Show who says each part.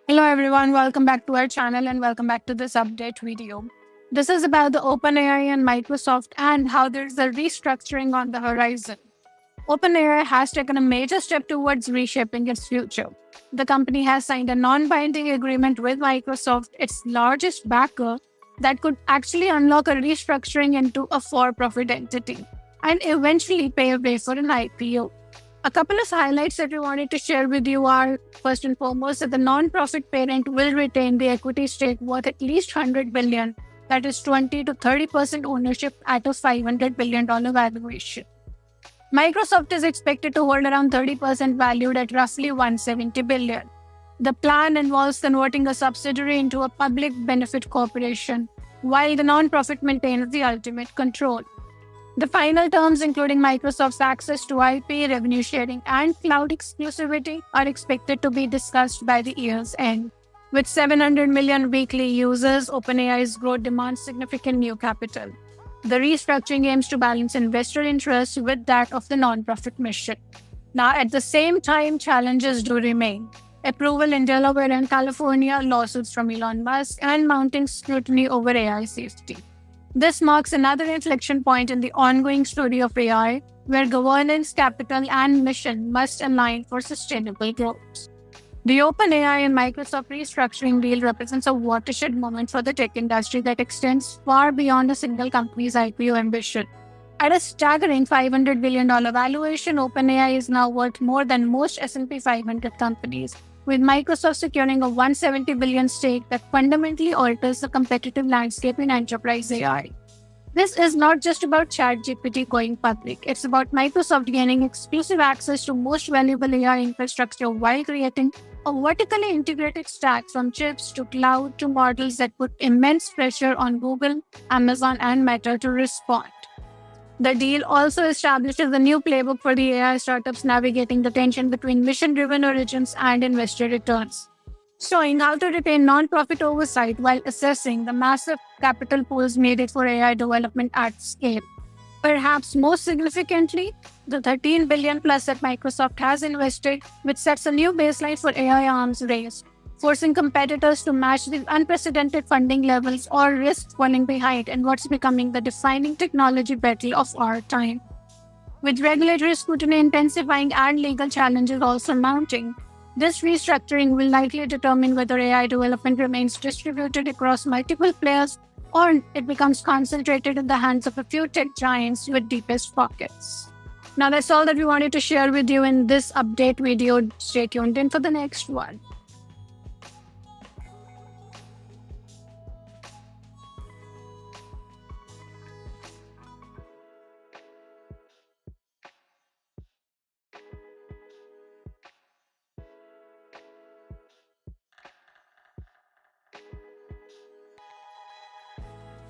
Speaker 1: Hello everyone, welcome back to our channel and welcome back to this update video. This is about the OpenAI and Microsoft and how there's a restructuring on the horizon. OpenAI has taken a major step towards reshaping its future. The company has signed a non-binding agreement with Microsoft, its largest backer, that could actually unlock a restructuring into a for-profit entity and eventually pave way for an IPO. A couple of highlights that we wanted to share with you are, first and foremost, that the non-profit parent will retain the equity stake worth at least $100 billion, that is 20 to 30% ownership at a $500 billion valuation. Microsoft is expected to hold around 30% valued at roughly $170 billion. The plan involves converting a subsidiary into a public benefit corporation, while the non-profit maintains the ultimate control. The final terms, including Microsoft's access to IP, revenue sharing, and cloud exclusivity, are expected to be discussed by the year's end. With 700 million weekly users, OpenAI's growth demands significant new capital. The restructuring aims to balance investor interests with that of the non-profit mission. Now, at the same time, challenges do remain. Approval in Delaware and California, lawsuits from Elon Musk, and mounting scrutiny over AI safety. This marks another inflection point in the ongoing story of AI, where governance, capital, and mission must align for sustainable growth. The OpenAI and Microsoft restructuring deal represents a watershed moment for the tech industry that extends far beyond a single company's IPO ambition. At a staggering $500 billion valuation, OpenAI is now worth more than most S&P 500 companies, with Microsoft securing a $170 billion stake that fundamentally alters the competitive landscape in enterprise AI. This is not just about ChatGPT going public. It's about Microsoft gaining exclusive access to most valuable AI infrastructure while creating a vertically integrated stack from chips to cloud to models that put immense pressure on Google, Amazon, and Meta to respond. The deal also establishes a new playbook for the AI startups navigating the tension between mission-driven origins and investor returns, showing how to retain non-profit oversight while assessing the massive capital pools needed for AI development at scale. Perhaps most significantly, the $13 billion plus that Microsoft has invested, which sets a new baseline for AI arms race, forcing competitors to match the unprecedented funding levels or risk falling behind in what's becoming the defining technology battle of our time. With regulatory scrutiny intensifying and legal challenges also mounting, this restructuring will likely determine whether AI development remains distributed across multiple players or it becomes concentrated in the hands of a few tech giants with deepest pockets. Now that's all that we wanted to share with you in this update video. Stay tuned in for the next one.